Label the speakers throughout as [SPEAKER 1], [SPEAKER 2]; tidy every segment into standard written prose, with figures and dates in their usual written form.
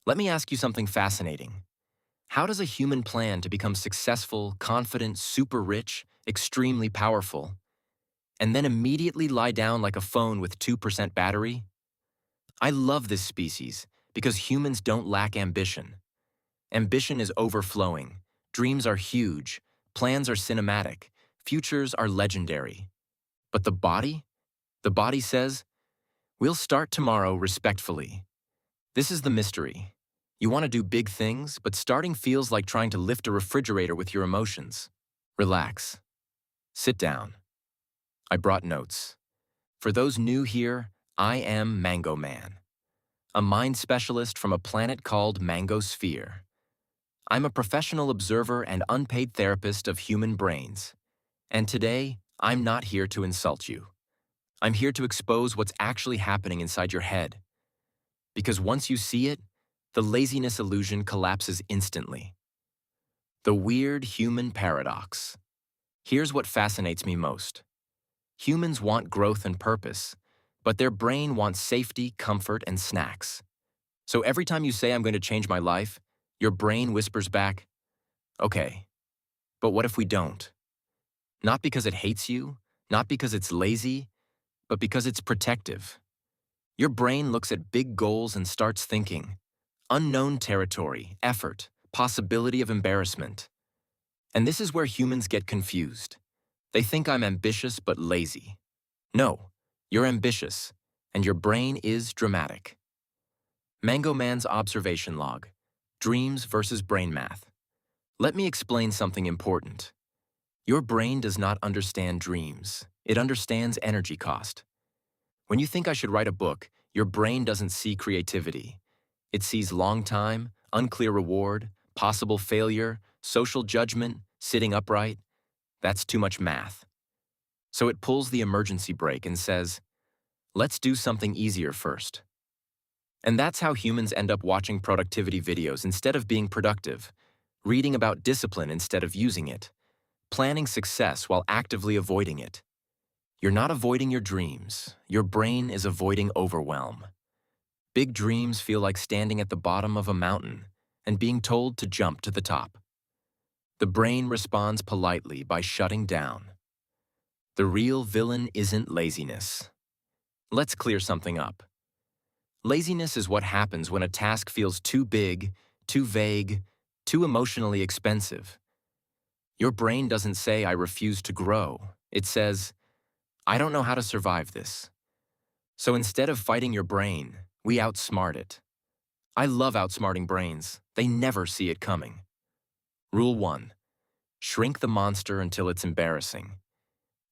[SPEAKER 1] Let me ask you something fascinating. How does a human plan to become successful, confident, super rich, extremely powerful, and then immediately lie down like a phone with 2% battery? I love this species because humans don't lack ambition. Ambition is overflowing. Dreams are huge. Plans are cinematic. Futures are legendary. But the body? The body says, we'll start tomorrow respectfully. This is the mystery. You want to do big things, but starting feels like trying to lift a refrigerator with your emotions. Relax. Sit down. I brought notes. For those new here, I am Mango Man, a mind specialist from a planet called Mango Sphere. I'm a professional observer and unpaid therapist of human brains. And today, I'm not here to insult you. I'm here to expose what's actually happening inside your head. Because once you see it, the laziness illusion collapses instantly. The weird human paradox. Here's what fascinates me most. Humans want growth and purpose, but their brain wants safety, comfort, and snacks. So every time you say, I'm going to change my life, your brain whispers back, okay, but what if we don't? Not because it hates you, not because it's lazy, but because it's protective. Your brain looks at big goals and starts thinking, unknown territory, effort, possibility of embarrassment. And this is where humans get confused. They think I'm ambitious but lazy. No, you're ambitious, and your brain is dramatic. Mango Man's observation log, dreams versus brain math. Let me explain something important. Your brain does not understand dreams. It understands energy cost. When you think I should write a book, your brain doesn't see creativity. It sees long time, unclear reward, possible failure, social judgment, sitting upright. That's too much math. So it pulls the emergency brake and says, let's do something easier first. And that's how humans end up watching productivity videos instead of being productive, reading about discipline instead of using it, planning success while actively avoiding it. You're not avoiding your dreams. Your brain is avoiding overwhelm. Big dreams feel like standing at the bottom of a mountain and being told to jump to the top. The brain responds politely by shutting down. The real villain isn't laziness. Let's clear something up. Laziness is what happens when a task feels too big, too vague, too emotionally expensive. Your brain doesn't say, I refuse to grow. It says, I don't know how to survive this. So instead of fighting your brain, we outsmart it. I love outsmarting brains. They never see it coming. Rule 1. Shrink the monster until it's embarrassing.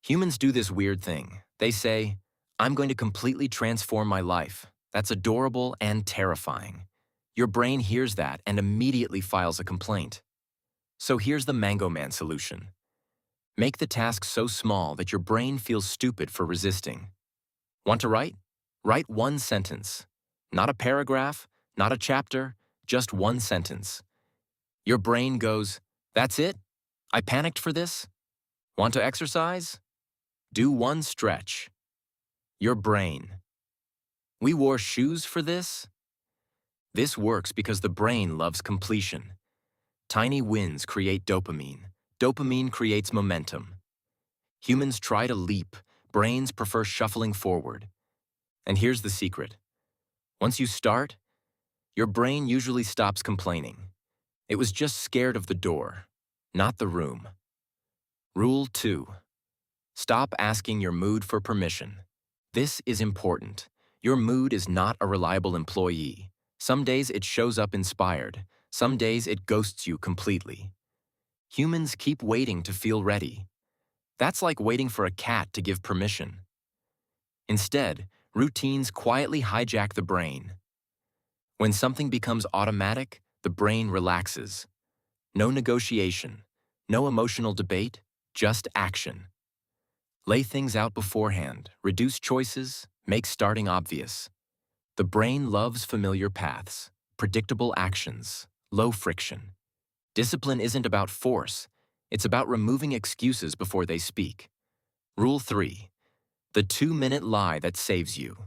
[SPEAKER 1] Humans do this weird thing. They say, I'm going to completely transform my life. That's adorable and terrifying. Your brain hears that and immediately files a complaint. So here's the Mango Man solution. Make the task so small that your brain feels stupid for resisting. Want to write? Write one sentence. Not a paragraph, not a chapter, just one sentence. Your brain goes, that's it? I panicked for this? Want to exercise? Do one stretch. Your brain. We wore shoes for this? This works because the brain loves completion. Tiny wins create dopamine. Dopamine creates momentum. Humans try to leap. Brains prefer shuffling forward. And here's the secret. Once you start, your brain usually stops complaining. It was just scared of the door, not the room. Rule 2. Stop asking your mood for permission. This is important. Your mood is not a reliable employee. Some days it shows up inspired. Some days it ghosts you completely. Humans keep waiting to feel ready. That's like waiting for a cat to give permission. Instead, routines quietly hijack the brain. When something becomes automatic, the brain relaxes. No negotiation, no emotional debate, just action. Lay things out beforehand, reduce choices, make starting obvious. The brain loves familiar paths, predictable actions, low friction. Discipline isn't about force, it's about removing excuses before they speak. Rule 3. The 2-minute lie that saves you.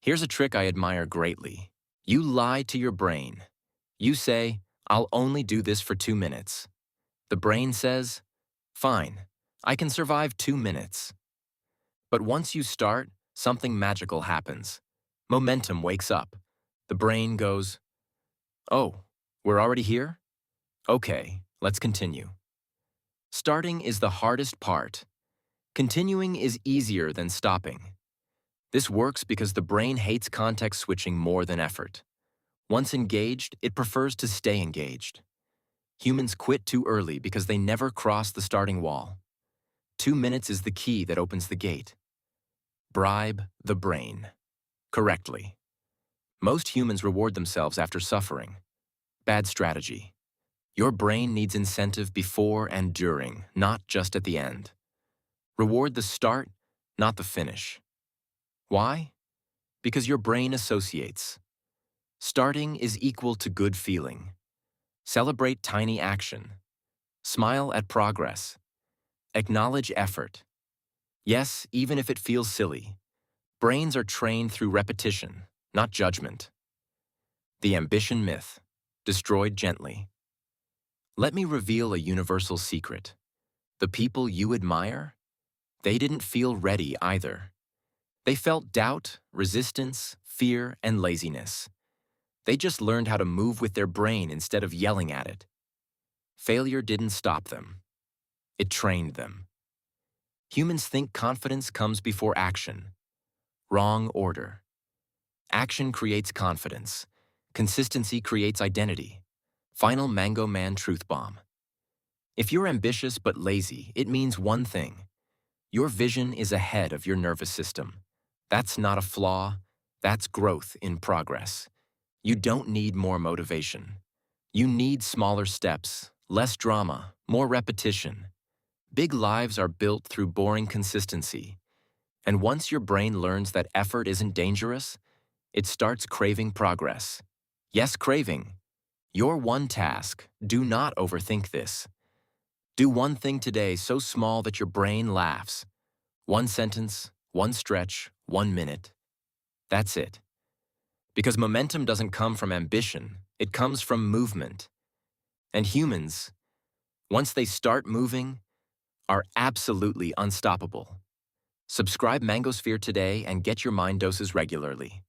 [SPEAKER 1] Here's a trick I admire greatly. You lie to your brain. You say, I'll only do this for 2 minutes. The brain says, fine, I can survive 2 minutes. But once you start, something magical happens. Momentum wakes up. The brain goes, oh, we're already here? Okay, let's continue. Starting is the hardest part. Continuing is easier than stopping. This works because the brain hates context switching more than effort. Once engaged, it prefers to stay engaged. Humans quit too early because they never cross the starting wall. 2 minutes is the key that opens the gate. Bribe the brain. Correctly. Most humans reward themselves after suffering. Bad strategy. Your brain needs incentive before and during, not just at the end. Reward the start, not the finish. Why? Because your brain associates. Starting is equal to good feeling. Celebrate tiny action. Smile at progress. Acknowledge effort. Yes, even if it feels silly. Brains are trained through repetition, not judgment. The ambition myth. Destroyed gently. Let me reveal a universal secret. The people you admire, they didn't feel ready either. They felt doubt, resistance, fear, and laziness. They just learned how to move with their brain instead of yelling at it. Failure didn't stop them. It trained them. Humans think confidence comes before action. Wrong order. Action creates confidence. Consistency creates identity. Final Mango Man Truth Bomb. If you're ambitious but lazy, it means one thing. Your vision is ahead of your nervous system. That's not a flaw. That's growth in progress. You don't need more motivation. You need smaller steps, less drama, more repetition. Big lives are built through boring consistency. And once your brain learns that effort isn't dangerous, it starts craving progress. Yes, craving. Your one task, do not overthink this. Do one thing today so small that your brain laughs. One sentence, one stretch, 1 minute. That's it. Because momentum doesn't come from ambition, it comes from movement. And humans, once they start moving, are absolutely unstoppable. Subscribe Mangosphere today and get your mind doses regularly.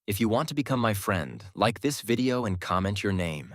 [SPEAKER 1] If you want to become my friend, like this video and comment your name.